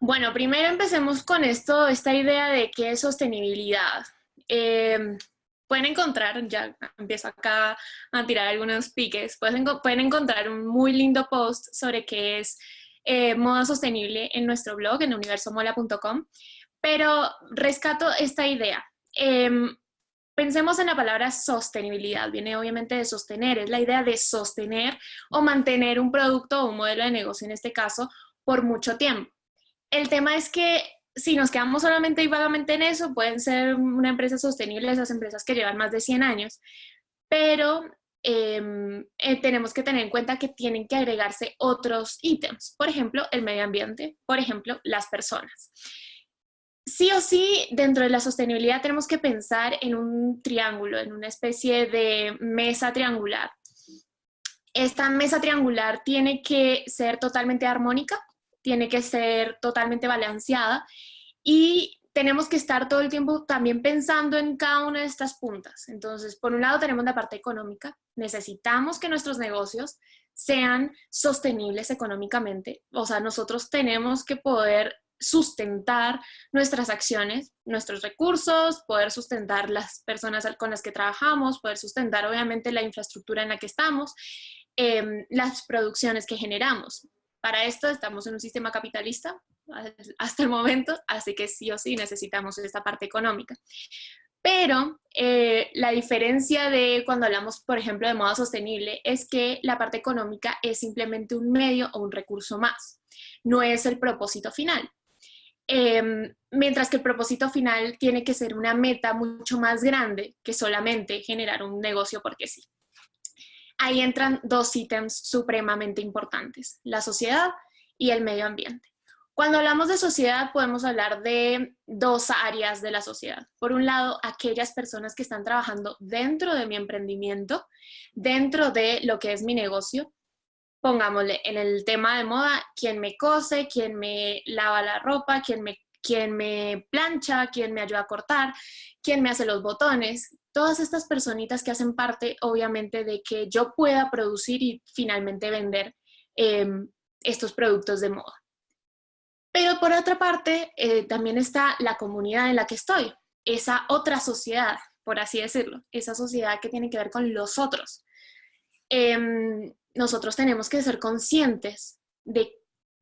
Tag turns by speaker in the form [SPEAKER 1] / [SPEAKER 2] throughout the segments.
[SPEAKER 1] Bueno, primero empecemos con esta idea de qué es sostenibilidad. Eh, Pueden encontrar, ya empiezo acá a tirar algunos piques, pueden encontrar un muy lindo post sobre qué es moda sostenible en nuestro blog, en universomola.com, pero rescato esta idea. Pensemos en la palabra sostenibilidad, viene obviamente de sostener, es la idea de sostener o mantener un producto o un modelo de negocio en este caso por mucho tiempo. El tema es que si nos quedamos solamente y vagamente en eso, pueden ser una empresa sostenible, esas empresas que llevan más de 100 años, pero tenemos que tener en cuenta que tienen que agregarse otros ítems, por ejemplo, el medio ambiente, por ejemplo, las personas. Sí o sí, dentro de la sostenibilidad tenemos que pensar en un triángulo, en una especie de mesa triangular. Esta mesa triangular tiene que ser totalmente armónica, tiene que ser totalmente balanceada y tenemos que estar todo el tiempo también pensando en cada una de estas puntas. Entonces, por un lado tenemos la parte económica, necesitamos que nuestros negocios sean sostenibles económicamente, o sea, nosotros tenemos que poder sustentar nuestras acciones, nuestros recursos, poder sustentar las personas con las que trabajamos, poder sustentar obviamente la infraestructura en la que estamos, las producciones que generamos. Para esto estamos en un sistema capitalista hasta el momento, así que sí o sí necesitamos esta parte económica. Pero la diferencia de cuando hablamos, por ejemplo, de moda sostenible es que la parte económica es simplemente un medio o un recurso más, no es el propósito final. Mientras que el propósito final tiene que ser una meta mucho más grande que solamente generar un negocio porque sí. Ahí entran dos ítems supremamente importantes, la sociedad y el medio ambiente. Cuando hablamos de sociedad podemos hablar de dos áreas de la sociedad. Por un lado, aquellas personas que están trabajando dentro de mi emprendimiento, dentro de lo que es mi negocio. Pongámosle en el tema de moda, quién me cose, quién me lava la ropa, quién me plancha, quién me ayuda a cortar, quién me hace los botones. Todas estas personitas que hacen parte, obviamente, de que yo pueda producir y finalmente vender eh, estos productos de moda. Pero por otra parte, también está la comunidad en la que estoy, esa otra sociedad, por así decirlo, esa sociedad que tiene que ver con los otros. Nosotros tenemos que ser conscientes de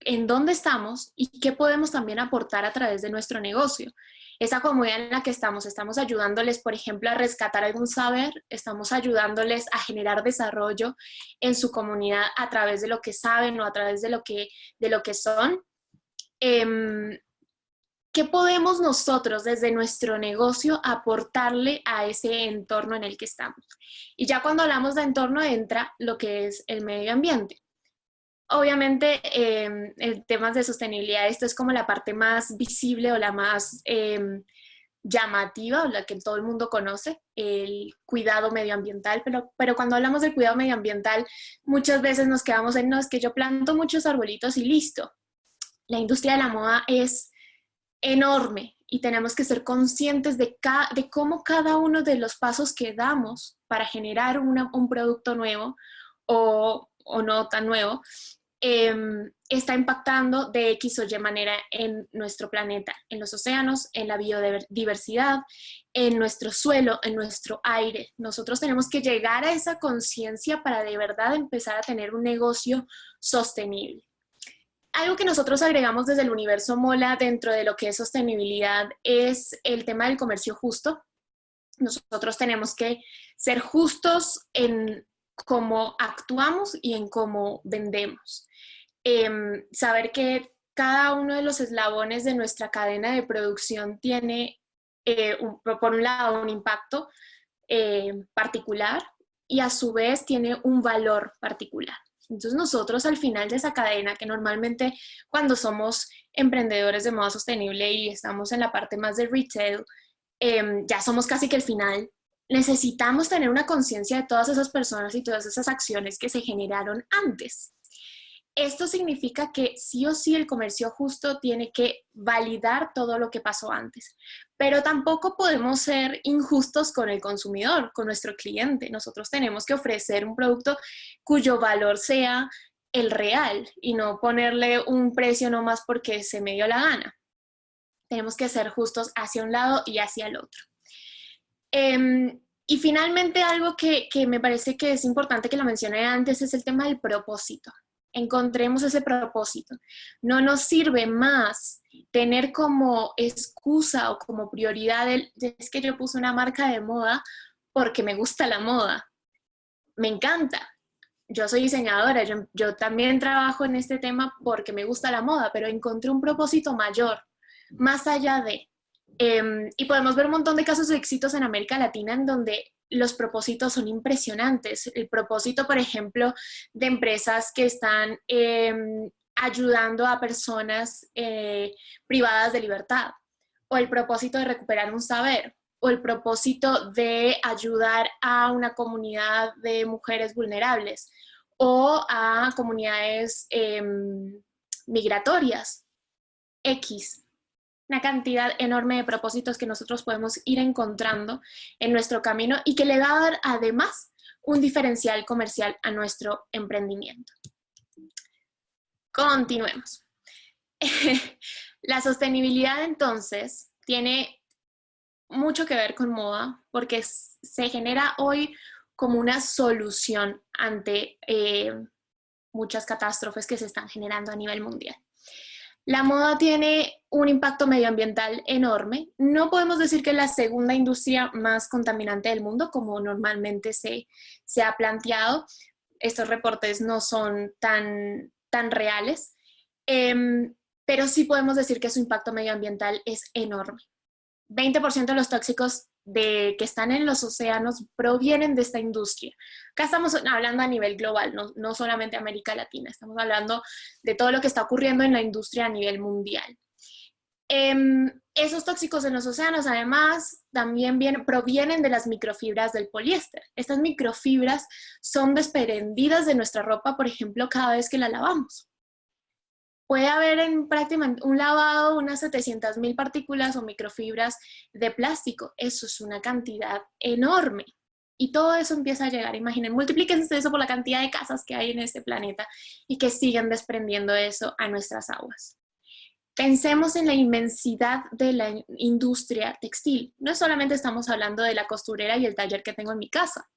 [SPEAKER 1] en dónde estamos y qué podemos también aportar a través de nuestro negocio. Esa comunidad en la que estamos ayudándoles, por ejemplo, a rescatar algún saber, estamos ayudándoles a generar desarrollo en su comunidad a través de lo que saben o a través de lo que son. Eh, ¿Qué podemos nosotros desde nuestro negocio aportarle a ese entorno en el que estamos? Y ya cuando hablamos de entorno entra lo que es el medio ambiente. Obviamente, en temas de sostenibilidad, esto es como la parte más visible o la más llamativa, o la que todo el mundo conoce, el cuidado medioambiental, pero cuando hablamos del cuidado medioambiental, muchas veces nos quedamos en, no, es que yo planto muchos arbolitos y listo. La industria de la moda es enorme y tenemos que ser conscientes de cómo cada uno de los pasos que damos para generar un producto nuevo o no tan nuevo, está impactando de X o Y manera en nuestro planeta, en los océanos, en la biodiversidad, en nuestro suelo, en nuestro aire. Nosotros tenemos que llegar a esa conciencia para de verdad empezar a tener un negocio sostenible. Algo que nosotros agregamos desde el universo Mola dentro de lo que es sostenibilidad es el tema del comercio justo. Nosotros tenemos que ser justos en cómo actuamos y en cómo vendemos. Saber que cada uno de los eslabones de nuestra cadena de producción tiene, por un lado, un impacto particular y a su vez tiene un valor particular. Entonces nosotros al final de esa cadena, que normalmente cuando somos emprendedores de moda sostenible y estamos en la parte más de retail, ya somos casi que el final, necesitamos tener una conciencia de todas esas personas y todas esas acciones que se generaron antes. Esto significa que sí o sí el comercio justo tiene que validar todo lo que pasó antes, pero tampoco podemos ser injustos con el consumidor, con nuestro cliente. Nosotros tenemos que ofrecer un producto cuyo valor sea el real y no ponerle un precio nomás porque se me dio la gana. Tenemos que ser justos hacia un lado y hacia el otro. Y finalmente algo que me parece que es importante que lo mencioné antes es el tema del propósito. Encontremos ese propósito. No nos sirve más tener como excusa o como prioridad es que yo puse una marca de moda porque me gusta la moda. Me encanta. Yo soy diseñadora, yo también trabajo en este tema porque me gusta la moda, pero encontré un propósito mayor, más allá de... y podemos ver un montón de casos de éxitos en América Latina en donde los propósitos son impresionantes. El propósito, por ejemplo, de empresas que están ayudando a personas privadas de libertad, o el propósito de recuperar un saber, o el propósito de ayudar a una comunidad de mujeres vulnerables, o a comunidades migratorias, X. Una cantidad enorme de propósitos que nosotros podemos ir encontrando en nuestro camino y que le va a dar además un diferencial comercial a nuestro emprendimiento. Continuemos. La sostenibilidad entonces tiene mucho que ver con moda porque se genera hoy como una solución ante muchas catástrofes que se están generando a nivel mundial. La moda tiene un impacto medioambiental enorme. No podemos decir que es la segunda industria más contaminante del mundo, como normalmente se ha planteado. Estos reportes no son tan reales, pero sí podemos decir que su impacto medioambiental es enorme. 20% de los tóxicos que están en los océanos provienen de esta industria. Acá estamos hablando a nivel global, no solamente América Latina, estamos hablando de todo lo que está ocurriendo en la industria a nivel mundial. Esos tóxicos en los océanos además también provienen de las microfibras del poliéster. Estas microfibras son desprendidas de nuestra ropa, por ejemplo, cada vez que la lavamos. Puede haber en prácticamente un lavado unas 700,000 partículas o microfibras de plástico. Eso es una cantidad enorme. Y todo eso empieza a llegar. Imaginen, multiplíquense eso por la cantidad de casas que hay en este planeta y que siguen desprendiendo eso a nuestras aguas. Pensemos en la inmensidad de la industria textil. No solamente estamos hablando de la costurera y el taller que tengo en mi casa.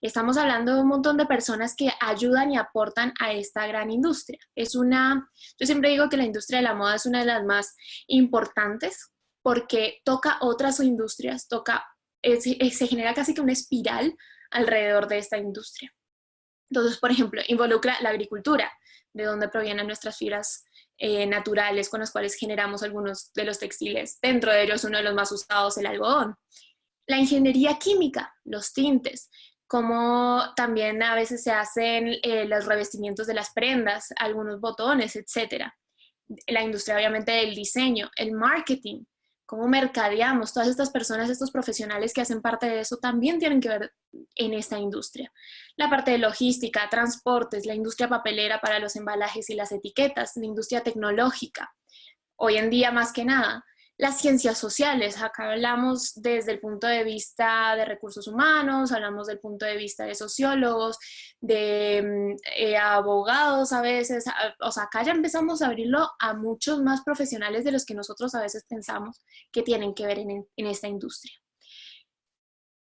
[SPEAKER 1] Estamos hablando de un montón de personas que ayudan y aportan a esta gran industria. Yo siempre digo que la industria de la moda es una de las más importantes porque toca otras industrias, se genera casi que una espiral alrededor de esta industria. Entonces, por ejemplo, involucra la agricultura, de donde provienen nuestras fibras naturales con las cuales generamos algunos de los textiles. Dentro de ellos, uno de los más usados, el algodón. La ingeniería química, los tintes, como también a veces se hacen los revestimientos de las prendas, algunos botones, etc. La industria, obviamente, del diseño, el marketing, cómo mercadeamos, todas estas personas, estos profesionales que hacen parte de eso también tienen que ver en esta industria. La parte de logística, transportes, la industria papelera para los embalajes y las etiquetas, la industria tecnológica, hoy en día más que nada. Las ciencias sociales, acá hablamos desde el punto de vista de recursos humanos, hablamos del punto de vista de sociólogos, de abogados a veces, o sea, acá ya empezamos a abrirlo a muchos más profesionales de los que nosotros a veces pensamos que tienen que ver en esta industria.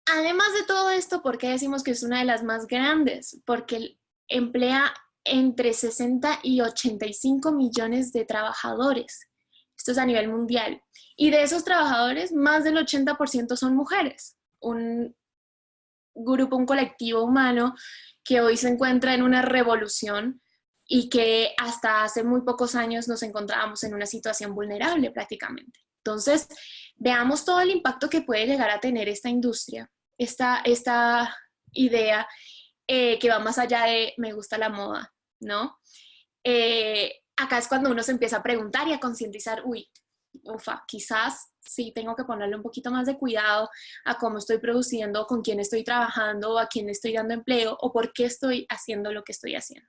[SPEAKER 1] Además de todo esto, ¿por qué decimos que es una de las más grandes? Porque emplea entre 60 y 85 millones de trabajadores. Esto es a nivel mundial. Y de esos trabajadores, más del 80% son mujeres. Un grupo, un colectivo humano que hoy se encuentra en una revolución y que hasta hace muy pocos años nos encontrábamos en una situación vulnerable prácticamente. Entonces, veamos todo el impacto que puede llegar a tener esta industria, esta idea que va más allá de me gusta la moda, ¿no? Acá es cuando uno se empieza a preguntar y a concientizar, quizás sí tengo que ponerle un poquito más de cuidado a cómo estoy produciendo, con quién estoy trabajando, o a quién estoy dando empleo, o por qué estoy haciendo lo que estoy haciendo.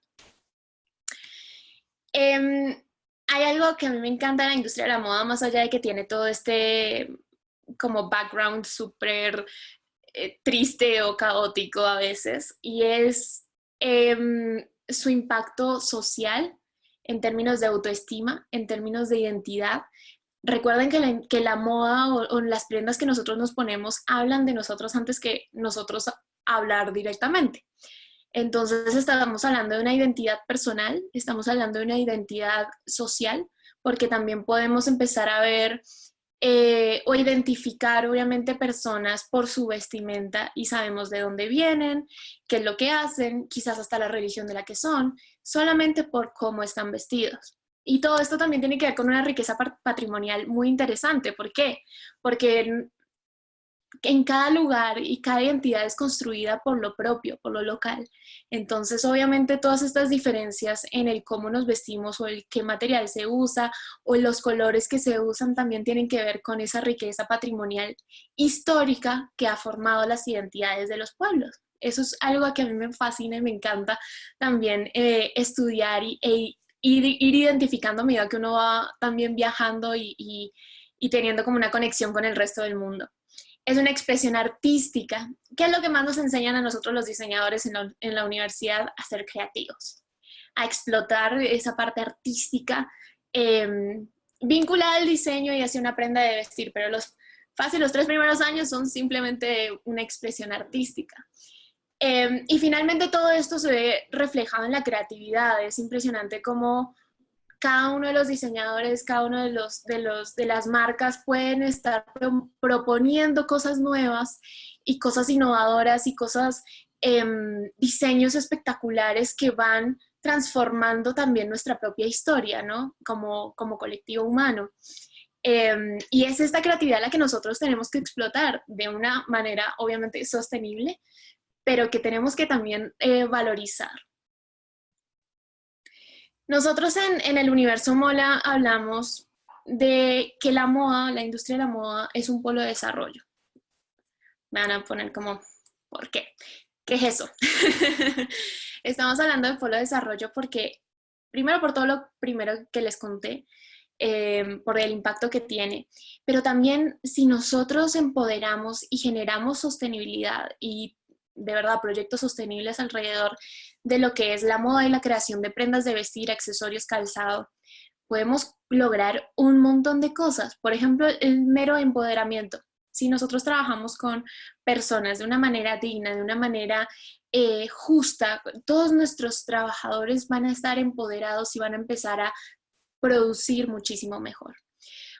[SPEAKER 1] Hay algo que a mí me encanta de la industria de la moda, más allá de que tiene todo este como background súper triste o caótico a veces, y es su impacto social en términos de autoestima, en términos de identidad. Recuerden que la moda o las prendas que nosotros nos ponemos hablan de nosotros antes que nosotros hablar directamente. Entonces estamos hablando de una identidad personal, estamos hablando de una identidad social, porque también podemos empezar a ver o identificar obviamente personas por su vestimenta y sabemos de dónde vienen, qué es lo que hacen, quizás hasta la religión de la que son, solamente por cómo están vestidos. Y todo esto también tiene que ver con una riqueza patrimonial muy interesante. ¿Por qué? Porque en cada lugar y cada identidad es construida por lo propio, por lo local. Entonces, obviamente, todas estas diferencias en el cómo nos vestimos o el qué material se usa o los colores que se usan también tienen que ver con esa riqueza patrimonial histórica que ha formado las identidades de los pueblos. Eso es algo que a mí me fascina y me encanta también estudiar ir identificando a medida que uno va también viajando y teniendo como una conexión con el resto del mundo. Es una expresión artística, que es lo que más nos enseñan a nosotros los diseñadores en la universidad, a ser creativos, a explotar esa parte artística vinculada al diseño y hacia una prenda de vestir, pero los 3 primeros años son simplemente una expresión artística. Y finalmente todo esto se ve reflejado en la creatividad. Es impresionante cómo cada uno de los diseñadores, cada uno de las marcas pueden estar proponiendo cosas nuevas y cosas innovadoras y diseños espectaculares que van transformando también nuestra propia historia, ¿no? Como colectivo humano. Y es esta creatividad la que nosotros tenemos que explotar de una manera obviamente sostenible, pero que tenemos que también valorizar. Nosotros en el Universo Mola hablamos de que la moda, la industria de la moda, es un polo de desarrollo. Me van a poner como, ¿por qué? ¿Qué es eso? Estamos hablando de polo de desarrollo porque, primero por todo lo primero que les conté, por el impacto que tiene, pero también si nosotros empoderamos y generamos sostenibilidad y de verdad proyectos sostenibles alrededor de lo que es la moda y la creación de prendas de vestir, accesorios, calzado, podemos lograr un montón de cosas. Por ejemplo, el mero empoderamiento. Si nosotros trabajamos con personas de una manera digna, de una manera justa, todos nuestros trabajadores van a estar empoderados y van a empezar a producir muchísimo mejor.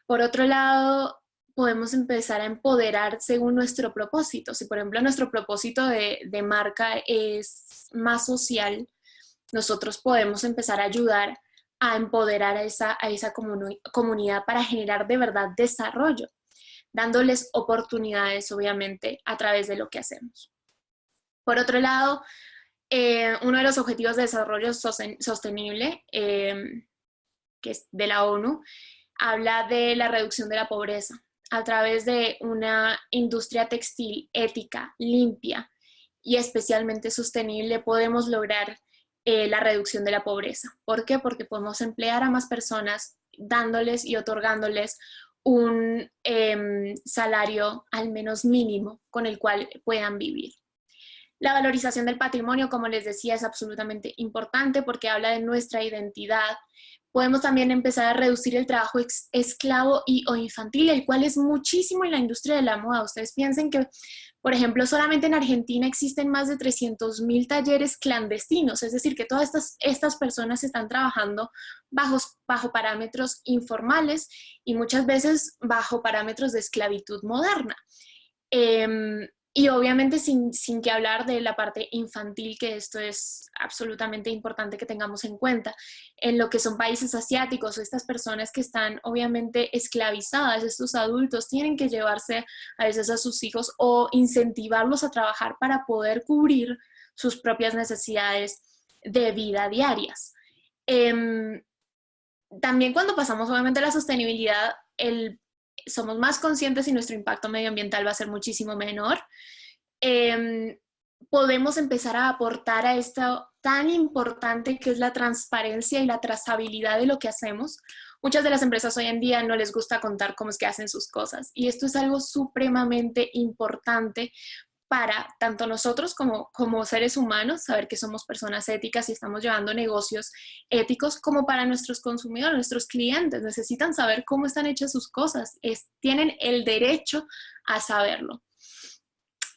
[SPEAKER 1] Por otro lado, podemos empezar a empoderar según nuestro propósito. Si, por ejemplo, nuestro propósito de marca es más social, nosotros podemos empezar a ayudar a empoderar a esa comunidad para generar de verdad desarrollo, dándoles oportunidades, obviamente, a través de lo que hacemos. Por otro lado, uno de los objetivos de desarrollo sostenible, que es de la ONU, habla de la reducción de la pobreza a través de una industria textil ética, limpia y especialmente sostenible. Podemos lograr la reducción de la pobreza. ¿Por qué? Porque podemos emplear a más personas dándoles y otorgándoles un salario al menos mínimo con el cual puedan vivir. La valorización del patrimonio, como les decía, es absolutamente importante porque habla de nuestra identidad. Podemos también empezar a reducir el trabajo esclavo o infantil, el cual es muchísimo en la industria de la moda. Ustedes piensen que, por ejemplo, solamente en Argentina existen más de 300.000 talleres clandestinos, es decir, que todas estas personas están trabajando bajo parámetros informales y muchas veces bajo parámetros de esclavitud moderna. Y obviamente sin que hablar de la parte infantil, que esto es absolutamente importante que tengamos en cuenta. En lo que son países asiáticos, estas personas que están obviamente esclavizadas, estos adultos tienen que llevarse a veces a sus hijos o incentivarlos a trabajar para poder cubrir sus propias necesidades de vida diarias. También cuando pasamos obviamente a la sostenibilidad, somos más conscientes y nuestro impacto medioambiental va a ser muchísimo menor. Podemos empezar a aportar a esto tan importante que es la transparencia y la trazabilidad de lo que hacemos. Muchas de las empresas hoy en día no les gusta contar cómo es que hacen sus cosas y esto es algo supremamente importante para tanto nosotros como seres humanos, saber que somos personas éticas y estamos llevando negocios éticos, como para nuestros consumidores, nuestros clientes. Necesitan saber cómo están hechas sus cosas. Tienen el derecho a saberlo.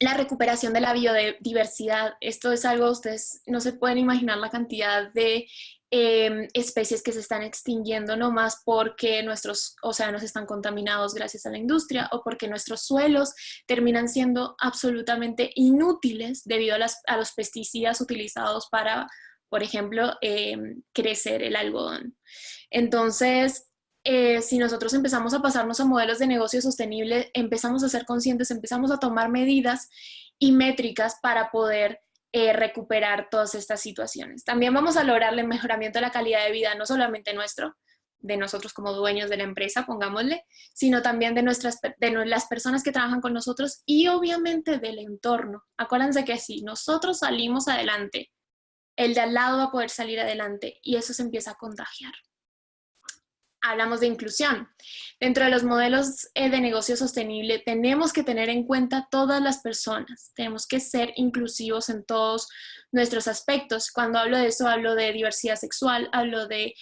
[SPEAKER 1] La recuperación de la biodiversidad. Esto es algo, ustedes no se pueden imaginar la cantidad de especies que se están extinguiendo nomás porque nuestros océanos están contaminados gracias a la industria o porque nuestros suelos terminan siendo absolutamente inútiles debido a los pesticidas utilizados para, por ejemplo, crecer el algodón. Entonces, si nosotros empezamos a pasarnos a modelos de negocio sostenible, empezamos a ser conscientes, empezamos a tomar medidas y métricas para poder recuperar todas estas situaciones. También vamos a lograr el mejoramiento de la calidad de vida, no solamente de nosotros como dueños de la empresa, pongámosle, sino también de las personas que trabajan con nosotros y obviamente del entorno. Acuérdense que si nosotros salimos adelante, el de al lado va a poder salir adelante y eso se empieza a contagiar. Hablamos de inclusión. Dentro de los modelos de negocio sostenible tenemos que tener en cuenta todas las personas. Tenemos que ser inclusivos en todos nuestros aspectos. Cuando hablo de eso, hablo de diversidad sexual, hablo de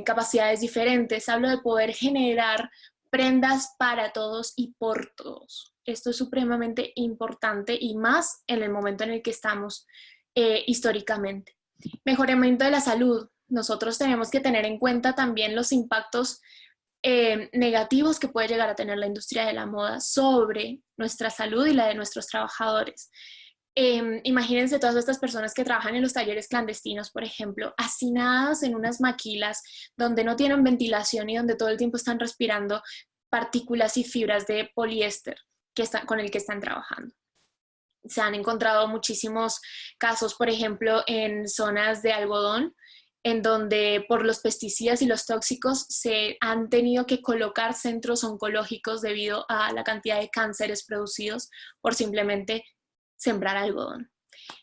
[SPEAKER 1] capacidades diferentes, hablo de poder generar prendas para todos y por todos. Esto es supremamente importante y más en el momento en el que estamos históricamente. Mejoramiento de la salud. Nosotros tenemos que tener en cuenta también los impactos negativos que puede llegar a tener la industria de la moda sobre nuestra salud y la de nuestros trabajadores. Imagínense todas estas personas que trabajan en los talleres clandestinos, por ejemplo, hacinadas en unas maquilas donde no tienen ventilación y donde todo el tiempo están respirando partículas y fibras de poliéster con el que están trabajando. Se han encontrado muchísimos casos, por ejemplo, en zonas de algodón, en donde por los pesticidas y los tóxicos se han tenido que colocar centros oncológicos debido a la cantidad de cánceres producidos por simplemente sembrar algodón.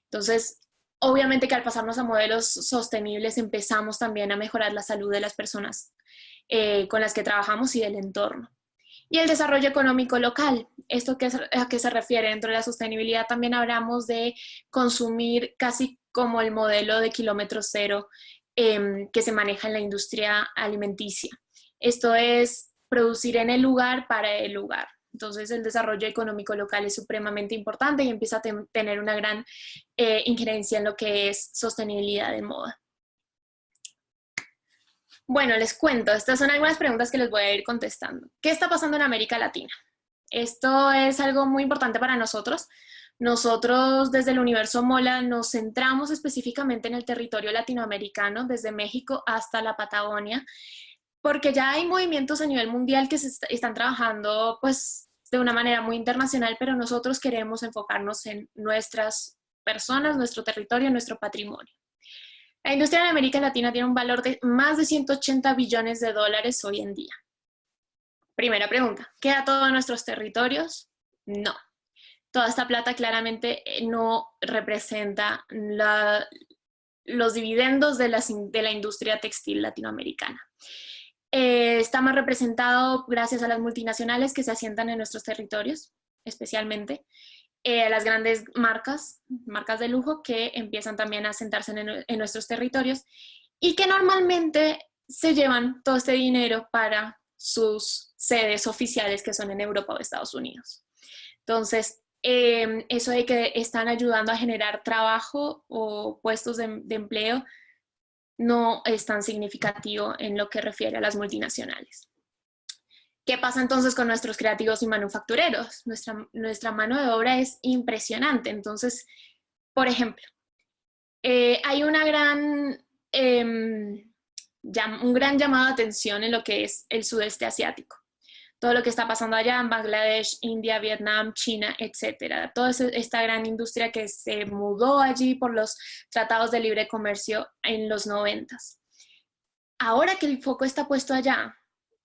[SPEAKER 1] Entonces, obviamente que al pasarnos a modelos sostenibles empezamos también a mejorar la salud de las personas con las que trabajamos y del entorno. Y el desarrollo económico local. ¿Esto a qué se refiere? Dentro de la sostenibilidad también hablamos de consumir casi como el modelo de kilómetro cero que se maneja en la industria alimenticia. Esto es producir en el lugar para el lugar. Entonces el desarrollo económico local es supremamente importante y empieza a tener una gran injerencia en lo que es sostenibilidad de moda. Bueno, les cuento, estas son algunas preguntas que les voy a ir contestando. ¿Qué está pasando en América Latina? Esto es algo muy importante para nosotros. Nosotros desde el Universo Mola nos centramos específicamente en el territorio latinoamericano, desde México hasta la Patagonia, porque ya hay movimientos a nivel mundial que están trabajando pues de una manera muy internacional, pero nosotros queremos enfocarnos en nuestras personas, nuestro territorio, nuestro patrimonio. La industria en América Latina tiene un valor de más de 180 billones de dólares hoy en día. Primera pregunta, ¿queda todo en nuestros territorios? No. Toda esta plata claramente no representa los dividendos de la industria textil latinoamericana. Está más representado gracias a las multinacionales que se asientan en nuestros territorios, especialmente. Las grandes marcas de lujo que empiezan también a asentarse en nuestros territorios y que normalmente se llevan todo este dinero para sus sedes oficiales que son en Europa o Estados Unidos. Entonces, eso de que están ayudando a generar trabajo o puestos de empleo no es tan significativo en lo que refiere a las multinacionales. ¿Qué pasa entonces con nuestros creativos y manufactureros? Nuestra mano de obra es impresionante. Entonces, por ejemplo, hay un gran llamado de atención en lo que es el sudeste asiático. Todo lo que está pasando allá en Bangladesh, India, Vietnam, China, etc. Toda esta gran industria que se mudó allí por los tratados de libre comercio en los 90s. Ahora que el foco está puesto allá,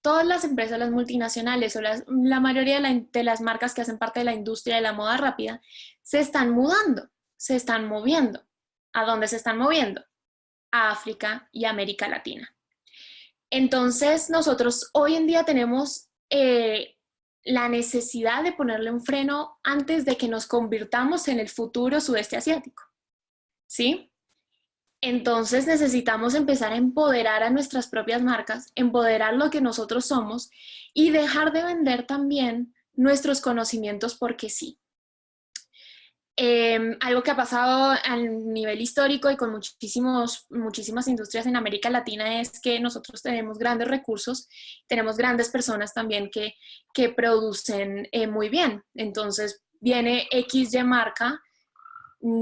[SPEAKER 1] todas las empresas, las multinacionales o la mayoría de las marcas que hacen parte de la industria de la moda rápida se están mudando, se están moviendo. ¿A dónde se están moviendo? A África y América Latina. Entonces, nosotros hoy en día tenemos la necesidad de ponerle un freno antes de que nos convirtamos en el futuro sudeste asiático, ¿sí? Entonces necesitamos empezar a empoderar a nuestras propias marcas, empoderar lo que nosotros somos y dejar de vender también nuestros conocimientos porque sí. Algo que ha pasado a nivel histórico y con muchísimas industrias en América Latina es que nosotros tenemos grandes recursos, tenemos grandes personas también que producen muy bien. Entonces viene XY marca,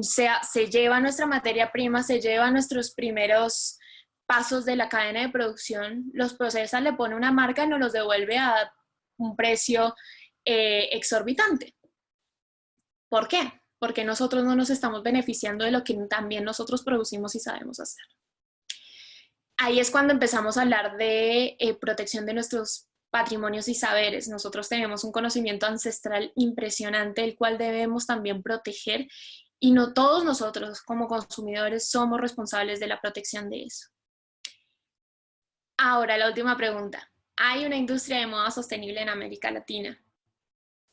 [SPEAKER 1] se lleva nuestra materia prima, se lleva nuestros primeros pasos de la cadena de producción, los procesa, le pone una marca y nos los devuelve a un precio exorbitante. ¿Por qué? Porque nosotros no nos estamos beneficiando de lo que también nosotros producimos y sabemos hacer. Ahí es cuando empezamos a hablar de protección de nuestros patrimonios y saberes. Nosotros tenemos un conocimiento ancestral impresionante, el cual debemos también proteger, y no todos nosotros como consumidores somos responsables de la protección de eso. Ahora, la última pregunta. ¿Hay una industria de moda sostenible en América Latina?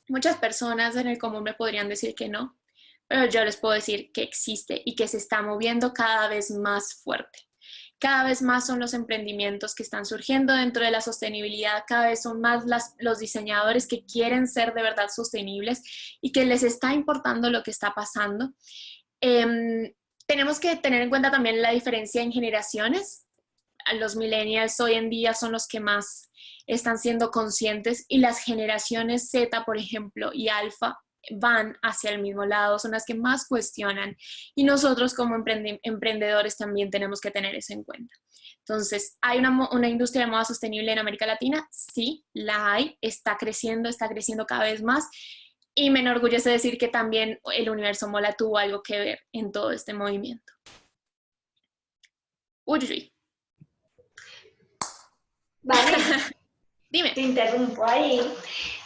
[SPEAKER 1] Muchas personas en el común me podrían decir que no, pero yo les puedo decir que existe y que se está moviendo cada vez más fuerte. Cada vez más son los emprendimientos que están surgiendo dentro de la sostenibilidad, cada vez son más los diseñadores que quieren ser de verdad sostenibles y que les está importando lo que está pasando. Tenemos que tener en cuenta también la diferencia en generaciones. Los millennials hoy en día son los que más están siendo conscientes y las generaciones Z, por ejemplo, y Alfa van hacia el mismo lado, son las que más cuestionan, y nosotros como emprendedores también tenemos que tener eso en cuenta. Entonces, ¿hay una industria de moda sostenible en América Latina? Sí, la hay, está creciendo cada vez más, y me enorgullece decir que también el Universo Mola tuvo algo que ver en todo este movimiento. Uy.
[SPEAKER 2] Vale.
[SPEAKER 1] Dime.
[SPEAKER 2] Te interrumpo ahí.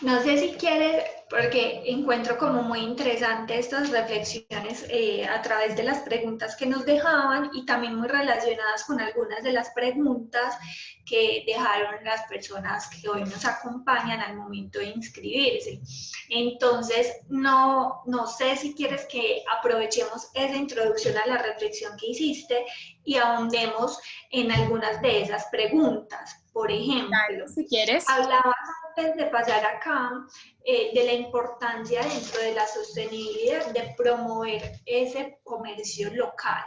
[SPEAKER 2] No sé si quieres, porque encuentro como muy interesante estas reflexiones a través de las preguntas que nos dejaban y también muy relacionadas con algunas de las preguntas que dejaron las personas que hoy nos acompañan al momento de inscribirse. Entonces, no sé si quieres que aprovechemos esa introducción a la reflexión que hiciste y ahondemos en algunas de esas preguntas. Por ejemplo,
[SPEAKER 1] Dale, si quieres.
[SPEAKER 2] hablabas antes de pasar acá de la importancia dentro de la sostenibilidad de promover ese comercio local.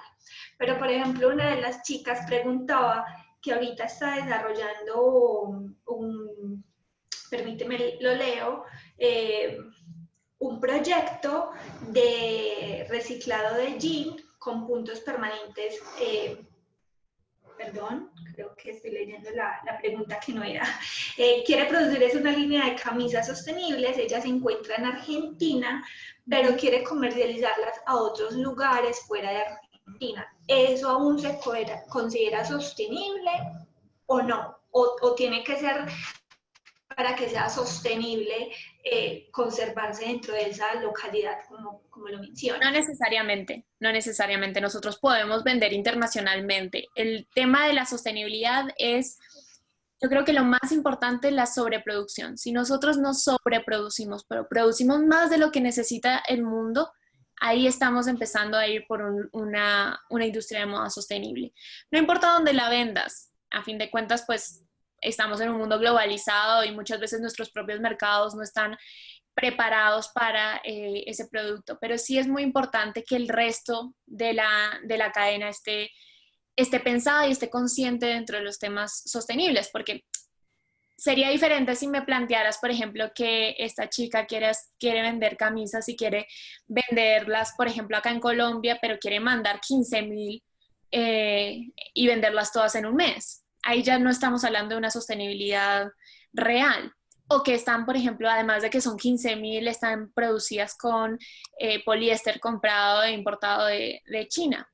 [SPEAKER 2] Pero, por ejemplo, una de las chicas preguntaba que ahorita está desarrollando permíteme lo leo, un proyecto de reciclado de jean con puntos permanentes. Perdón, creo que estoy leyendo la pregunta que no era. Quiere producir una línea de camisas sostenibles, ella se encuentra en Argentina, pero quiere comercializarlas a otros lugares fuera de Argentina. ¿Eso aún se considera sostenible o no? ¿O tiene que ser, para que sea sostenible, conservarse dentro de esa localidad, como lo mencionas?
[SPEAKER 1] No necesariamente. Nosotros podemos vender internacionalmente. El tema de la sostenibilidad es, yo creo que lo más importante es la sobreproducción. Si nosotros no sobreproducimos, pero producimos más de lo que necesita el mundo, ahí estamos empezando a ir por una industria de moda sostenible. No importa dónde la vendas, a fin de cuentas, pues estamos en un mundo globalizado y muchas veces nuestros propios mercados no están preparados para ese producto, pero sí es muy importante que el resto de la cadena esté pensada y esté consciente dentro de los temas sostenibles, porque sería diferente si me plantearas, por ejemplo, que esta chica quiere vender camisas y quiere venderlas, por ejemplo, acá en Colombia, pero quiere mandar 15,000 y venderlas todas en un mes. Ahí ya no estamos hablando de una sostenibilidad real. O que están, por ejemplo, además de que son 15,000, están producidas con poliéster comprado e importado de China.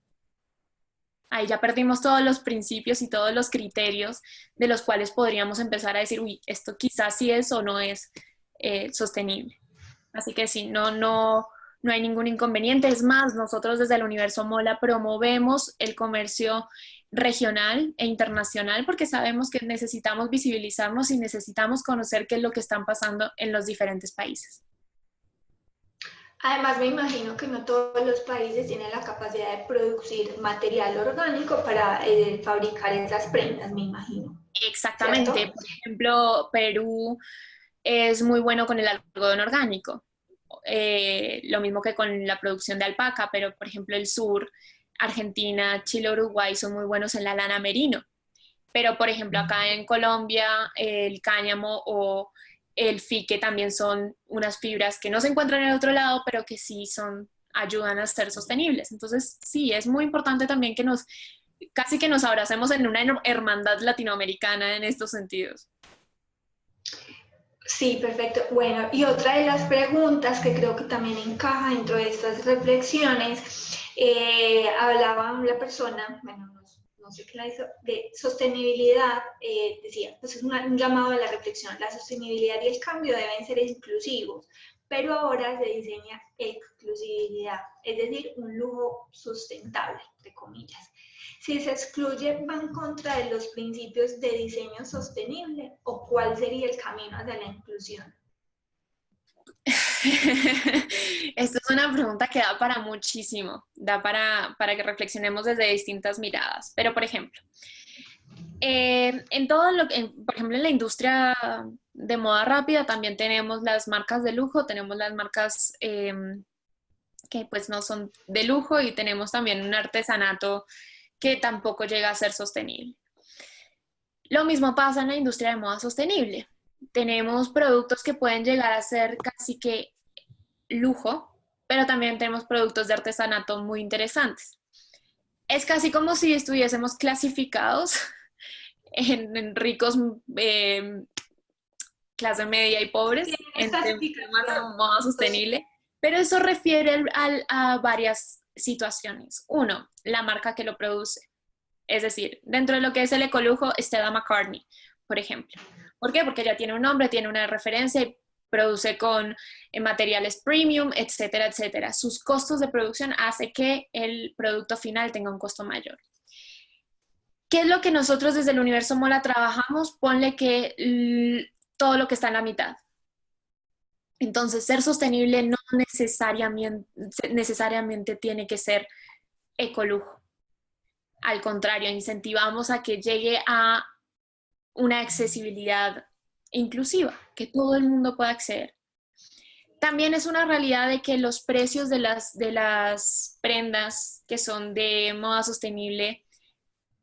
[SPEAKER 1] Ahí ya perdimos todos los principios y todos los criterios de los cuales podríamos empezar a decir, uy, esto quizás sí es o no es sostenible. Así que sí, no hay ningún inconveniente. Es más, nosotros desde el Universo Mola promovemos el comercio regional e internacional, porque sabemos que necesitamos visibilizarnos y necesitamos conocer qué es lo que están pasando en los diferentes países.
[SPEAKER 2] Además, me imagino que no todos los países tienen la capacidad de producir material orgánico para fabricar esas prendas, me imagino.
[SPEAKER 1] Exactamente.
[SPEAKER 2] ¿Cierto?
[SPEAKER 1] Por ejemplo, Perú es muy bueno con el algodón orgánico. Lo mismo que con la producción de alpaca, pero por ejemplo el sur, Argentina, Chile, Uruguay son muy buenos en la lana merino. Pero por ejemplo acá en Colombia el cáñamo o el fique también son unas fibras que no se encuentran en el otro lado, pero que sí ayudan a ser sostenibles. Entonces sí, es muy importante también que casi que nos abracemos en una hermandad latinoamericana en estos sentidos.
[SPEAKER 2] Sí, perfecto. Bueno, y otra de las preguntas que creo que también encaja dentro de estas reflexiones, hablaba la persona, bueno, no sé qué la hizo, de sostenibilidad, decía, pues es un llamado a la reflexión, la sostenibilidad y el cambio deben ser inclusivos, pero ahora se diseña exclusividad, es decir, un lujo sustentable, entre comillas. Si se excluye, ¿va en contra de los principios de diseño sostenible o cuál sería el camino hacia la inclusión?
[SPEAKER 1] Esta es una pregunta que da para muchísimo, da para que reflexionemos desde distintas miradas. Pero, por ejemplo, en todo por ejemplo, en la industria de moda rápida también tenemos las marcas de lujo, tenemos las marcas que pues no son de lujo y tenemos también un artesanato que tampoco llega a ser sostenible. Lo mismo pasa en la industria de moda sostenible. Tenemos productos que pueden llegar a ser casi que lujo, pero también tenemos productos de artesanato muy interesantes. Es casi como si estuviésemos clasificados en ricos, clase media y pobres,
[SPEAKER 2] Sí,
[SPEAKER 1] en
[SPEAKER 2] esta
[SPEAKER 1] temas de
[SPEAKER 2] explicación.
[SPEAKER 1] moda sostenible, pero eso refiere a varias situaciones. Uno, la marca que lo produce. Es decir, dentro de lo que es el ecolujo, Stella McCartney, por ejemplo. ¿Por qué? Porque ya tiene un nombre, tiene una referencia y produce con materiales premium, etcétera, etcétera. Sus costos de producción hace que el producto final tenga un costo mayor. ¿Qué es lo que nosotros desde el Universo Mola trabajamos? Ponle que todo lo que está en la mitad. Entonces, ser sostenible no necesariamente tiene que ser ecolujo. Al contrario, incentivamos a que llegue a una accesibilidad inclusiva, que todo el mundo pueda acceder. También es una realidad de que los precios de las prendas que son de moda sostenible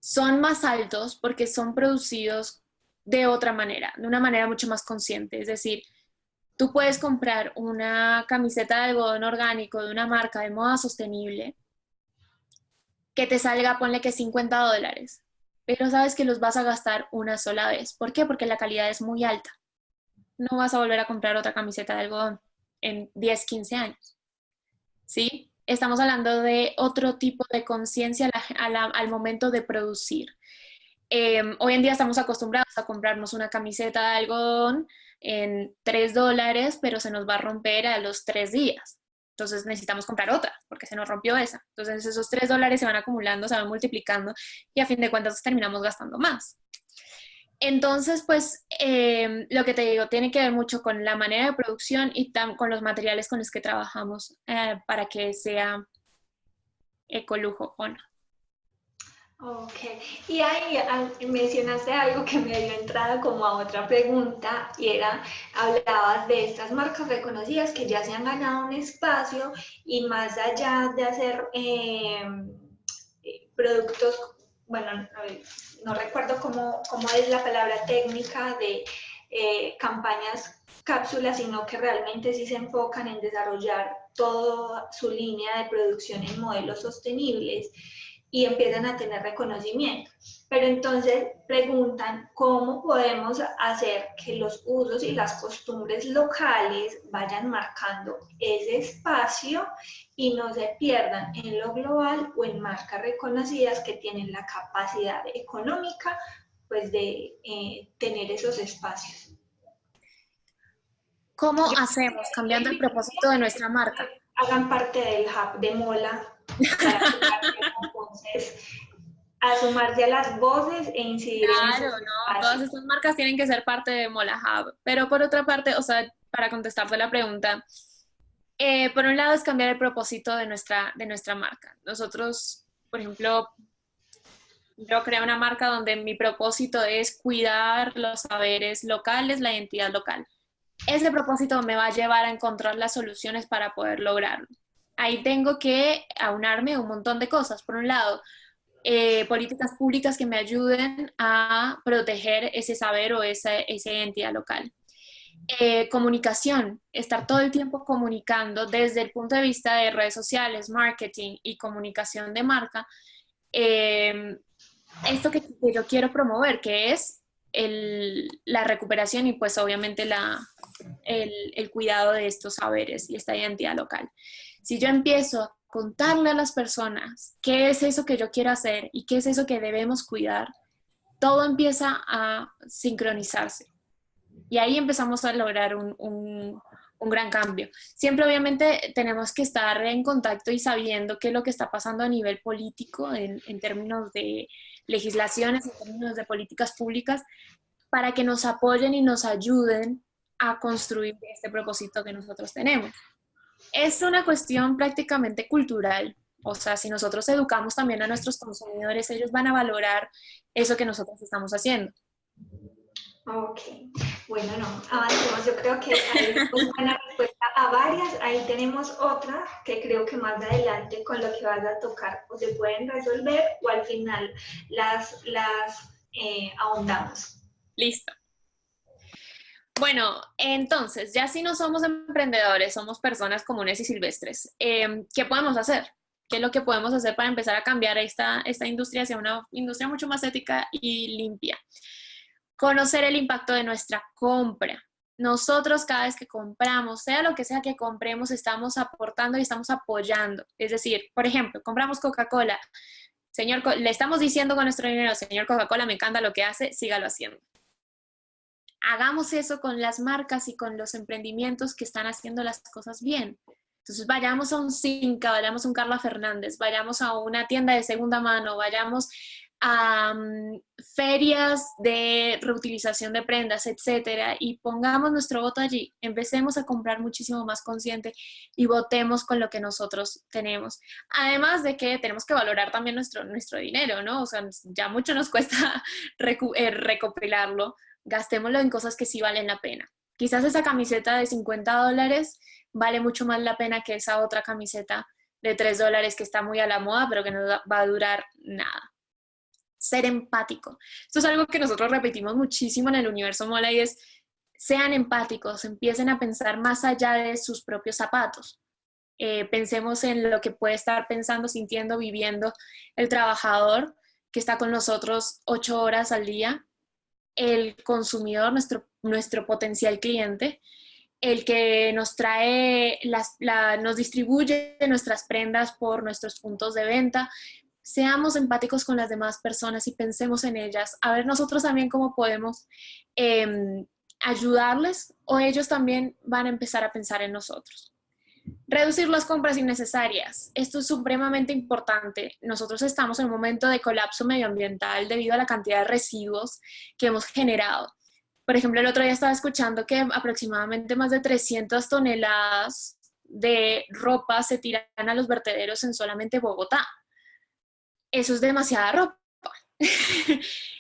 [SPEAKER 1] son más altos porque son producidos de otra manera, de una manera mucho más consciente. Es decir, tú puedes comprar una camiseta de algodón orgánico de una marca de moda sostenible que te salga, ponle que $50, pero sabes que los vas a gastar una sola vez. ¿Por qué? Porque la calidad es muy alta. No vas a volver a comprar otra camiseta de algodón en 10, 15 años. ¿Sí? Estamos hablando de otro tipo de conciencia al momento de producir. Hoy en día estamos acostumbrados a comprarnos una camiseta de algodón en $3, pero se nos va a romper a los 3 días. Entonces necesitamos comprar otra porque se nos rompió esa. Entonces esos $3 se van acumulando, se van multiplicando y a fin de cuentas terminamos gastando más. Entonces, pues lo que te digo, tiene que ver mucho con la manera de producción y con los materiales con los que trabajamos para que sea ecolujo o no.
[SPEAKER 2] Ok, y ahí mencionaste algo que me dio entrada como a otra pregunta y era, hablabas de estas marcas reconocidas que ya se han ganado un espacio y más allá de hacer productos, bueno, no recuerdo cómo es la palabra técnica de campañas cápsulas, sino que realmente sí se enfocan en desarrollar toda su línea de producción en modelos sostenibles y empiezan a tener reconocimiento. Pero entonces preguntan cómo podemos hacer que los usos y las costumbres locales vayan marcando ese espacio y no se pierdan en lo global o en marcas reconocidas que tienen la capacidad económica pues de tener esos espacios.
[SPEAKER 1] ¿Cómo
[SPEAKER 2] Yo
[SPEAKER 1] hacemos cambiando el propósito de nuestra marca?
[SPEAKER 2] hagan parte del hub de Mola para entonces a sumarse a las voces e incidir en esos
[SPEAKER 1] Claro, no, todas
[SPEAKER 2] espacios.
[SPEAKER 1] estas marcas tienen que ser parte de Mola Hub. Pero por otra parte, o sea, para contestarte la pregunta, por un lado es cambiar el propósito de nuestra marca. Nosotros, por ejemplo, yo creo una marca donde mi propósito es cuidar los saberes locales, la identidad local. Ese propósito me va a llevar a encontrar las soluciones para poder lograrlo. Ahí tengo que aunarme a un montón de cosas. Por un lado, políticas públicas que me ayuden a proteger ese saber o esa identidad local. Comunicación, estar todo el tiempo comunicando desde el punto de vista de redes sociales, marketing y comunicación de marca, eh, esto que yo quiero promover, que es la recuperación y pues obviamente el cuidado de estos saberes y esta identidad local. Si yo empiezo a contarle a las personas qué es eso que yo quiero hacer y qué es eso que debemos cuidar, todo empieza a sincronizarse. Y ahí empezamos a lograr un gran cambio. Siempre obviamente tenemos que estar en contacto y sabiendo qué es lo que está pasando a nivel político en términos de legislaciones, en términos de políticas públicas, para que nos apoyen y nos ayuden a construir este propósito que nosotros tenemos. Es una cuestión prácticamente cultural. O sea, si nosotros educamos también a nuestros consumidores, ellos van a valorar eso que nosotros estamos haciendo.
[SPEAKER 2] Ok, bueno, no, avancemos. Yo creo que hay una buena respuesta a varias. Ahí tenemos otra que creo que más adelante con lo que vas a tocar o se pueden resolver o al final las ahondamos.
[SPEAKER 1] Listo. Bueno, entonces, ya si no somos emprendedores, somos personas comunes y silvestres, ¿qué podemos hacer? ¿Qué es lo que podemos hacer para empezar a cambiar esta industria hacia una industria mucho más ética y limpia? Conocer el impacto de nuestra compra. Nosotros cada vez que compramos, sea lo que sea que compremos, estamos aportando y estamos apoyando. Es decir, por ejemplo, compramos Coca-Cola. Señor, le estamos diciendo con nuestro dinero, señor Coca-Cola, me encanta lo que hace, sígalo haciendo. Hagamos eso con las marcas y con los emprendimientos que están haciendo las cosas bien. Entonces vayamos a un Cinca, vayamos a un Carla Fernández, vayamos a una tienda de segunda mano, vayamos a ferias de reutilización de prendas, etcétera, y pongamos nuestro voto allí. Empecemos a comprar muchísimo más consciente y votemos con lo que nosotros tenemos. Además de que tenemos que valorar también nuestro dinero, ¿no? O sea, ya mucho nos cuesta recopilarlo, gastémoslo en cosas que sí valen la pena. Quizás esa camiseta de $50 vale mucho más la pena que esa otra camiseta de $3 que está muy a la moda, pero que no va a durar nada. Ser empático. Esto es algo que nosotros repetimos muchísimo en el universo Mola y es, sean empáticos, empiecen a pensar más allá de sus propios zapatos. Pensemos en lo que puede estar pensando, sintiendo, viviendo el trabajador que está con nosotros 8 horas al día, el consumidor, nuestro potencial cliente, el que nos trae, nos distribuye nuestras prendas por nuestros puntos de venta. Seamos empáticos con las demás personas y pensemos en ellas, a ver nosotros también cómo podemos ayudarles o ellos también van a empezar a pensar en nosotros. Reducir las compras innecesarias. Esto es supremamente importante. Nosotros estamos en un momento de colapso medioambiental debido a la cantidad de residuos que hemos generado. Por ejemplo, el otro día estaba escuchando que aproximadamente más de 300 toneladas de ropa se tiran a los vertederos en solamente Bogotá. Eso es demasiada ropa.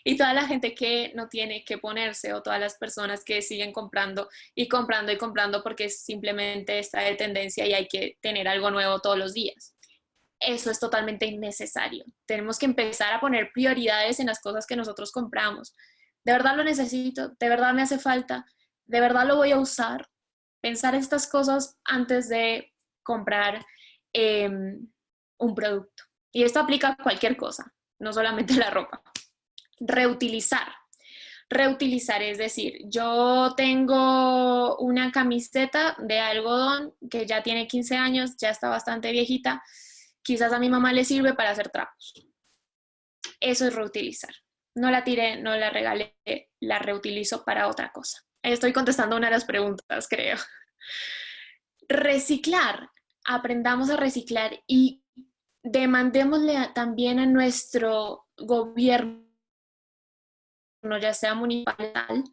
[SPEAKER 1] Y toda la gente que no tiene que ponerse o todas las personas que siguen comprando y comprando y comprando porque simplemente está de tendencia y hay que tener algo nuevo todos los días. Eso es totalmente innecesario. Tenemos que empezar a poner prioridades en las cosas que nosotros compramos. ¿De verdad lo necesito? ¿De verdad me hace falta? ¿De verdad lo voy a usar? Pensar estas cosas antes de comprar un producto. Y esto aplica a cualquier cosa, no solamente la ropa. Reutilizar. Reutilizar, es decir, yo tengo una camiseta de algodón que ya tiene 15 años, ya está bastante viejita, quizás a mi mamá le sirve para hacer trapos. Eso es reutilizar. No la tiré, no la regalé, la reutilizo para otra cosa. Ahí estoy contestando una de las preguntas, creo. Reciclar. Aprendamos a reciclar y demandémosle también a nuestro gobierno, ya sea municipal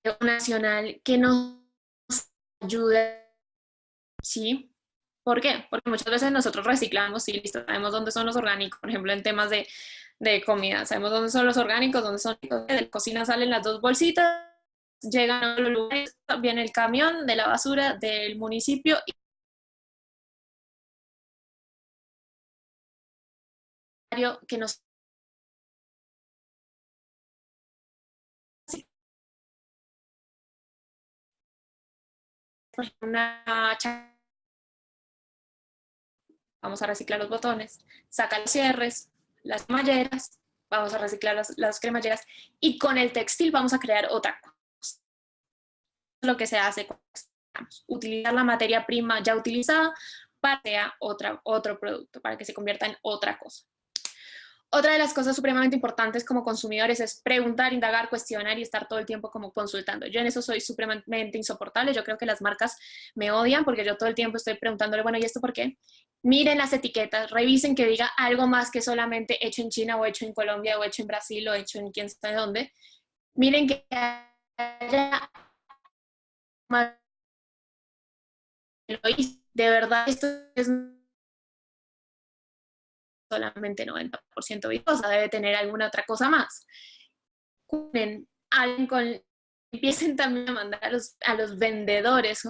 [SPEAKER 1] o nacional, que nos ayude, ¿sí? ¿Por qué? Porque muchas veces nosotros reciclamos y listo, sabemos dónde son los orgánicos, por ejemplo, en temas de comida, sabemos dónde son los orgánicos, dónde son, de la cocina salen las 2 bolsitas, llegan a los lugares, viene el camión de la basura del municipio y que nos una vamos a reciclar los botones, saca los cierres, las cremalleras, vamos a reciclar las cremalleras y con el textil vamos a crear otra cosa. Lo que se hace, utilizar la materia prima ya utilizada para que sea otro producto, para que se convierta en otra cosa. Otra de las cosas supremamente importantes como consumidores es preguntar, indagar, cuestionar y estar todo el tiempo como consultando. Yo en eso soy supremamente insoportable. Yo creo que las marcas me odian porque yo todo el tiempo estoy preguntándole, bueno, ¿y esto por qué? Miren las etiquetas, revisen que diga algo más que solamente hecho en China o hecho en Colombia o hecho en Brasil o hecho en quién sabe dónde. Miren que haya más. De verdad, esto es solamente 90% viscosa, debe tener alguna otra cosa más. Empiecen también a mandar a los vendedores,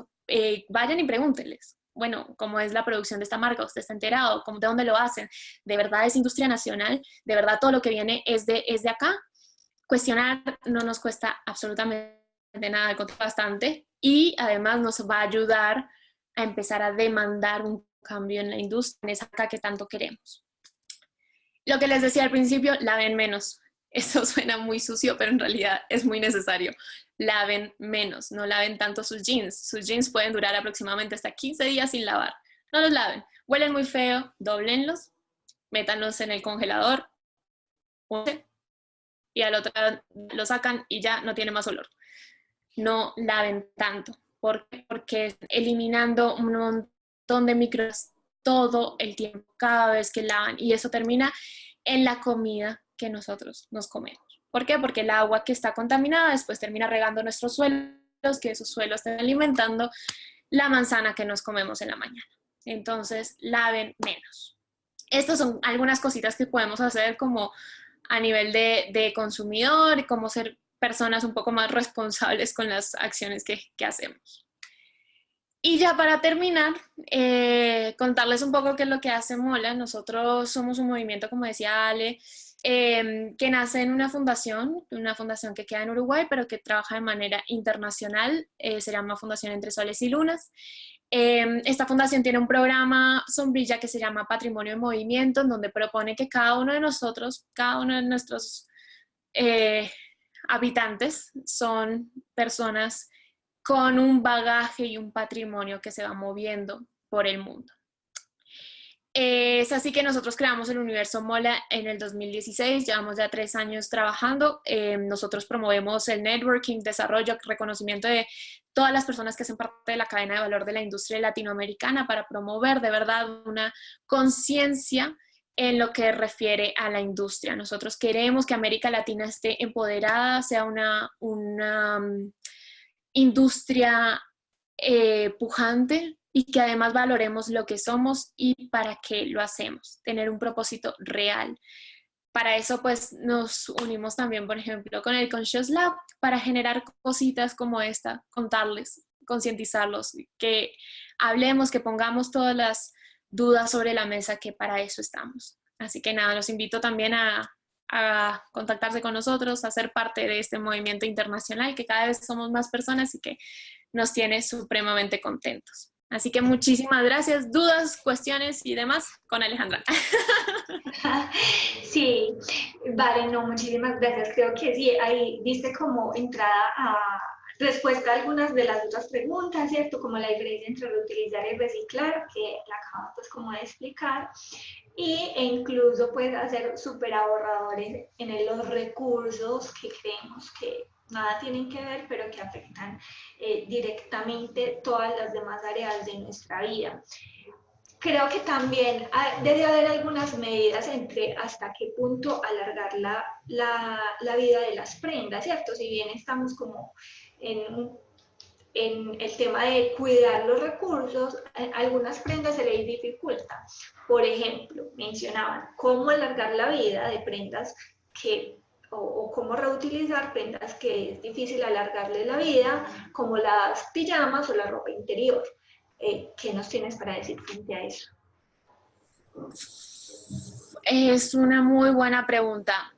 [SPEAKER 1] vayan y pregúntenles, bueno, ¿cómo es la producción de esta marca? ¿Usted está enterado? ¿De dónde lo hacen? ¿De verdad es industria nacional? ¿De verdad todo lo que viene es de acá? Cuestionar no nos cuesta absolutamente nada, bastante, y además nos va a ayudar a empezar a demandar un cambio en la industria, en esa acá que tanto queremos. Lo que les decía al principio, laven menos. Eso suena muy sucio, pero en realidad es muy necesario. Laven menos, no laven tanto sus jeans. Sus jeans pueden durar aproximadamente hasta 15 días sin lavar. No los laven. Huelen muy feo, doblenlos, métanlos en el congelador y al otro lo sacan y ya no tiene más olor. No laven tanto. ¿Por qué? Porque eliminando un montón de microorganismos todo el tiempo, cada vez que lavan, y eso termina en la comida que nosotros nos comemos. ¿Por qué? Porque el agua que está contaminada después termina regando nuestros suelos, que esos suelos están alimentando la manzana que nos comemos en la mañana. Entonces, laven menos. Estas son algunas cositas que podemos hacer como a nivel de consumidor y cómo ser personas un poco más responsables con las acciones que hacemos. Y ya para terminar, contarles un poco qué es lo que hace Mola. Nosotros somos un movimiento, como decía Ale, que nace en una fundación que queda en Uruguay, pero que trabaja de manera internacional. Se llama Fundación Entre Soles y Lunas. Esta fundación tiene un programa sombrilla que se llama Patrimonio en Movimiento, en donde propone que cada uno de nosotros, cada uno de nuestros habitantes, son personas con un bagaje y un patrimonio que se va moviendo por el mundo. Es así que nosotros creamos el Universo Mola en el 2016, llevamos ya 3 años trabajando. Nosotros promovemos el networking, desarrollo, reconocimiento de todas las personas que hacen parte de la cadena de valor de la industria latinoamericana para promover de verdad una conciencia en lo que refiere a la industria. Nosotros queremos que América Latina esté empoderada, sea una industria pujante, y que además valoremos lo que somos y para qué lo hacemos, tener un propósito real. Para eso pues nos unimos también, por ejemplo, con el Conscious Lab para generar cositas como esta, contarles, concientizarlos, que hablemos, que pongamos todas las dudas sobre la mesa, que para eso estamos. Así que nada, los invito también a contactarse con nosotros, a ser parte de este movimiento internacional, que cada vez somos más personas y que nos tiene supremamente contentos. Así que muchísimas gracias. Dudas, cuestiones y demás con Alejandra.
[SPEAKER 2] Sí, vale, no, muchísimas gracias. Creo que sí, ahí diste como entrada a respuesta a algunas de las otras preguntas, ¿cierto? Como la diferencia entre reutilizar y reciclar, que la acabas pues como de explicar, e incluso pues hacer súper ahorradores en los recursos que creemos que nada tienen que ver, pero que afectan directamente todas las demás áreas de nuestra vida. creo que también debe haber algunas medidas entre hasta qué punto alargar la vida de las prendas, ¿cierto? Si bien estamos como en, en el tema de cuidar los recursos, a algunas prendas se les dificulta. Por ejemplo, mencionaban cómo alargar la vida de prendas o cómo reutilizar prendas que es difícil alargarle la vida, como las pijamas o la ropa interior. ¿Qué nos tienes para decir frente a eso?
[SPEAKER 1] Es una muy buena pregunta.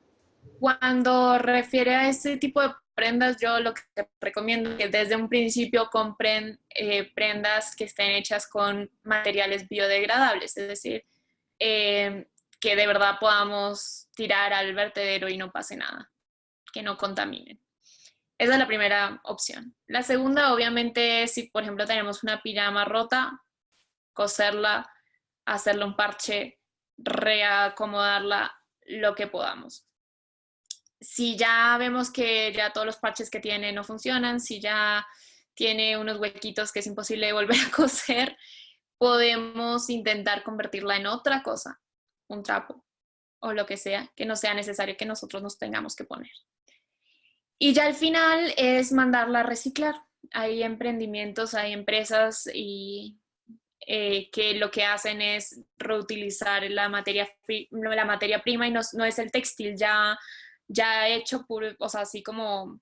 [SPEAKER 1] Cuando refiere a este tipo de prendas, yo lo que recomiendo es que desde un principio compren prendas que estén hechas con materiales biodegradables, es decir, que de verdad podamos tirar al vertedero y no pase nada, que no contaminen. Esa es la primera opción. La segunda, obviamente, si por ejemplo tenemos una pijama rota, coserla, hacerle un parche, reacomodarla, lo que podamos. Si ya vemos que ya todos los parches que tiene no funcionan, si ya tiene unos huequitos que es imposible volver a coser, podemos intentar convertirla en otra cosa, un trapo o lo que sea, que no sea necesario que nosotros nos tengamos que poner. Y ya al final es mandarla a reciclar. Hay emprendimientos, hay empresas que lo que hacen es reutilizar la materia prima y no es el textil ya hecho, o sea, así como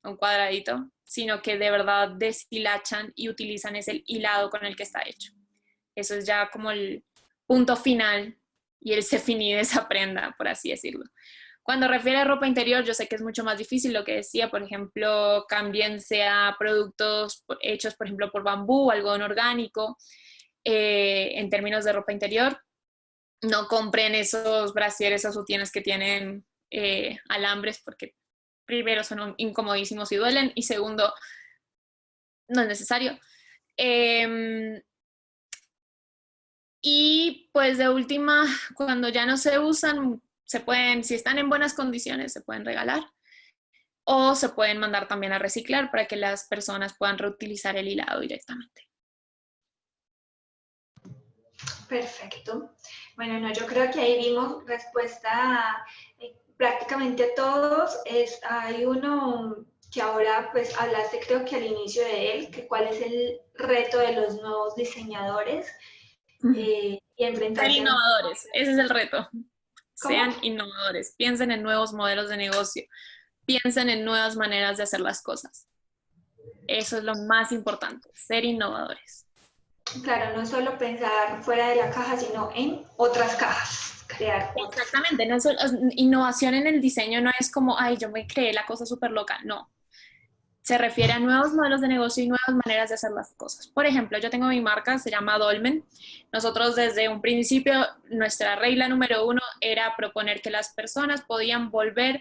[SPEAKER 1] un cuadradito, sino que de verdad deshilachan y utilizan ese hilado con el que está hecho. Eso es ya como el punto final y el se finí de esa prenda, por así decirlo. Cuando refiere a ropa interior, yo sé que es mucho más difícil lo que decía, por ejemplo, cámbiense a productos hechos, por ejemplo, por bambú, algodón orgánico, en términos de ropa interior. No compren esos brasieres o sutinas que tienen alambres, porque primero son incomodísimos y duelen, y segundo, no es necesario. Y pues de última, cuando ya no se usan, se pueden, si están en buenas condiciones, se pueden regalar o se pueden mandar también a reciclar para que las personas puedan reutilizar el hilado directamente.
[SPEAKER 2] Perfecto. Bueno, no, yo creo que ahí vimos respuesta prácticamente a todos. Hay uno que ahora pues hablaste creo que al inicio de él, que cuál es el reto de los nuevos diseñadores y
[SPEAKER 1] Ser
[SPEAKER 2] enfrentarse a un...
[SPEAKER 1] innovadores, ese es el reto.
[SPEAKER 2] ¿Cómo?
[SPEAKER 1] Sean innovadores, piensen en nuevos modelos de negocio, piensen en nuevas maneras de hacer las cosas. Eso es lo más importante, ser innovadores.
[SPEAKER 2] Claro, no solo pensar fuera de la caja, sino en otras cajas, crear otras.
[SPEAKER 1] Exactamente, no es, innovación en el diseño no es como, ay, yo me creé la cosa súper loca, no. Se refiere a nuevos modelos de negocio y nuevas maneras de hacer las cosas. Por ejemplo, yo tengo mi marca, se llama Dolmen. Nosotros desde un principio, nuestra regla número 1 era proponer que las personas podían volver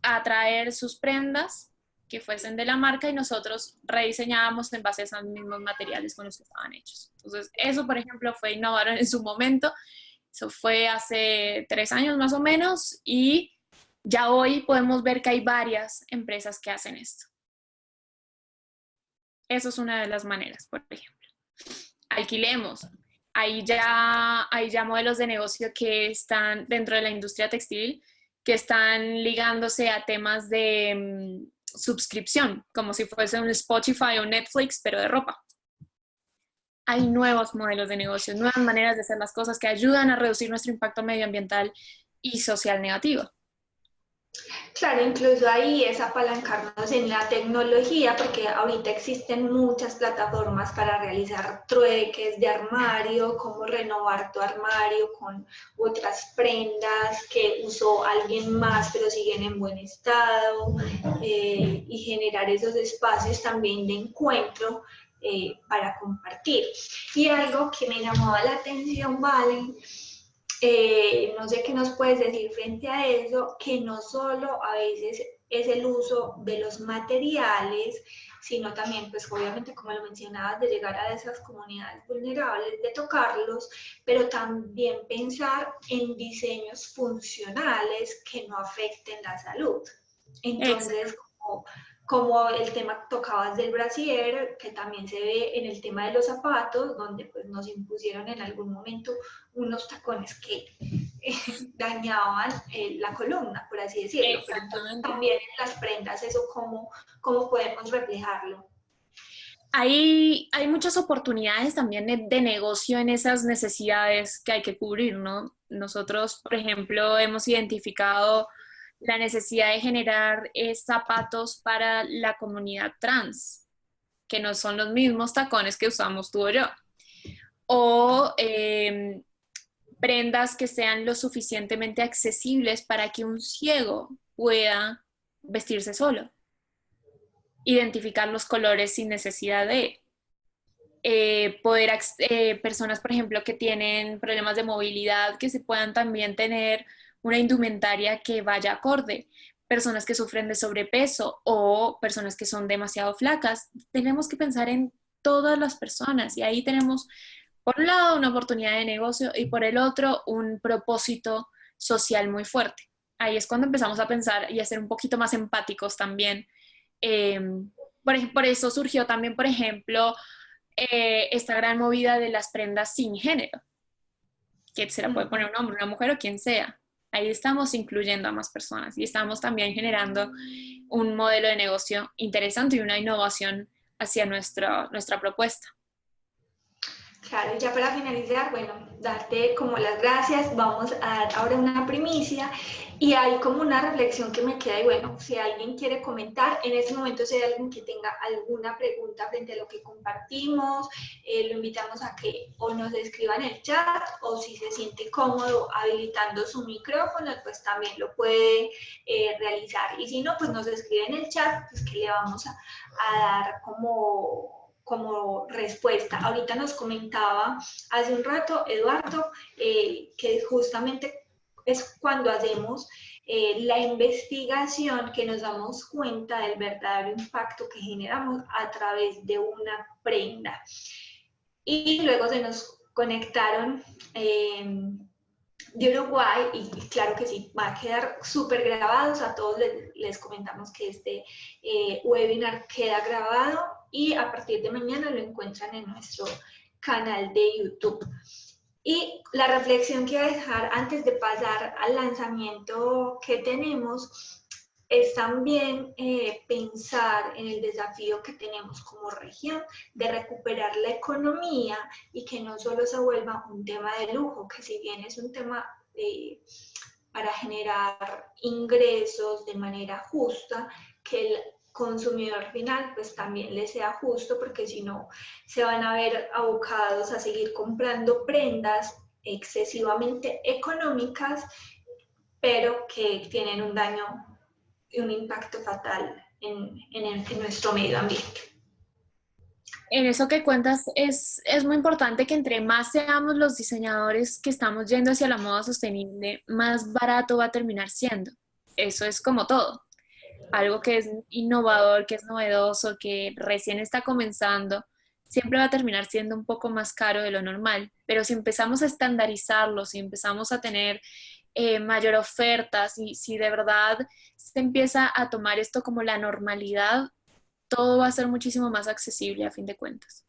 [SPEAKER 1] a traer sus prendas que fuesen de la marca y nosotros rediseñábamos en base a esos mismos materiales con los que estaban hechos. Entonces, eso, por ejemplo, fue innovar en su momento. Eso fue hace 3 años más o menos y ya hoy podemos ver que hay varias empresas que hacen esto. Eso es una de las maneras, por ejemplo. Alquilemos. Hay ya modelos de negocio que están dentro de la industria textil, que están ligándose a temas de suscripción, como si fuese un Spotify o Netflix, pero de ropa. Hay nuevos modelos de negocio, nuevas maneras de hacer las cosas que ayudan a reducir nuestro impacto medioambiental y social negativo.
[SPEAKER 2] Claro, incluso ahí es apalancarnos en la tecnología, porque ahorita existen muchas plataformas para realizar trueques de armario, cómo renovar tu armario con otras prendas que usó alguien más pero siguen en buen estado, y generar esos espacios también de encuentro para compartir. Y algo que me llamaba la atención, Valen, no sé qué nos puedes decir frente a eso, que no solo a veces es el uso de los materiales, sino también, pues obviamente, como lo mencionabas, de llegar a esas comunidades vulnerables, de tocarlos, pero también pensar en diseños funcionales que no afecten la salud. Entonces, como el tema que tocabas del brasier, que también se ve en el tema de los zapatos, donde pues nos impusieron en algún momento unos tacones que dañaban la columna, por así decirlo, pero entonces
[SPEAKER 1] Exactamente.
[SPEAKER 2] también en las prendas eso cómo podemos reflejarlo.
[SPEAKER 1] Hay muchas oportunidades también de negocio en esas necesidades que hay que cubrir, ¿no? Nosotros, por ejemplo, hemos identificado la necesidad de generar zapatos para la comunidad trans, que no son los mismos tacones que usamos tú o yo. O prendas que sean lo suficientemente accesibles para que un ciego pueda vestirse solo, identificar los colores sin necesidad de personas, por ejemplo, que tienen problemas de movilidad, que se puedan también tener una indumentaria que vaya acorde. Personas que sufren de sobrepeso o personas que son demasiado flacas. Tenemos que pensar en todas las personas y ahí tenemos, por un lado, una oportunidad de negocio y por el otro, un propósito social muy fuerte. Ahí es cuando empezamos a pensar y a ser un poquito más empáticos también. Eh, por eso surgió también, por ejemplo, esta gran movida de las prendas sin género, que se la puede poner un hombre, una mujer o quien sea. Ahí estamos incluyendo a más personas y estamos también generando un modelo de negocio interesante y una innovación hacia nuestra propuesta.
[SPEAKER 2] Claro, y ya para finalizar, bueno, darte como las gracias, vamos a dar ahora una primicia y hay como una reflexión que me queda y bueno, si alguien quiere comentar, en este momento si hay alguien que tenga alguna pregunta frente a lo que compartimos, lo invitamos a que o nos escriba en el chat o si se siente cómodo habilitando su micrófono, pues también lo puede realizar y si no, pues nos escribe en el chat, pues que le vamos a dar como respuesta. Ahorita nos comentaba hace un rato Eduardo que justamente es cuando hacemos la investigación que nos damos cuenta del verdadero impacto que generamos a través de una prenda. Y luego se nos conectaron de Uruguay y claro que sí, va a quedar súper grabados. A todos les comentamos que este webinar queda grabado y a partir de mañana lo encuentran en nuestro canal de YouTube. Y la reflexión que voy a dejar antes de pasar al lanzamiento que tenemos es también pensar en el desafío que tenemos como región de recuperar la economía y que no solo se vuelva un tema de lujo, que si bien es un tema para generar ingresos de manera justa, que el consumidor final pues también le sea justo, porque si no se van a ver abocados a seguir comprando prendas excesivamente económicas, pero que tienen un daño y un impacto fatal en nuestro medio ambiente.
[SPEAKER 1] En eso que cuentas es muy importante que entre más seamos los diseñadores que estamos yendo hacia la moda sostenible, más barato va a terminar siendo. Eso es como todo. Algo que es innovador, que es novedoso, que recién está comenzando, siempre va a terminar siendo un poco más caro de lo normal. Pero si empezamos a estandarizarlo, si empezamos a tener mayor oferta, si de verdad se empieza a tomar esto como la normalidad, todo va a ser muchísimo más accesible a fin de cuentas.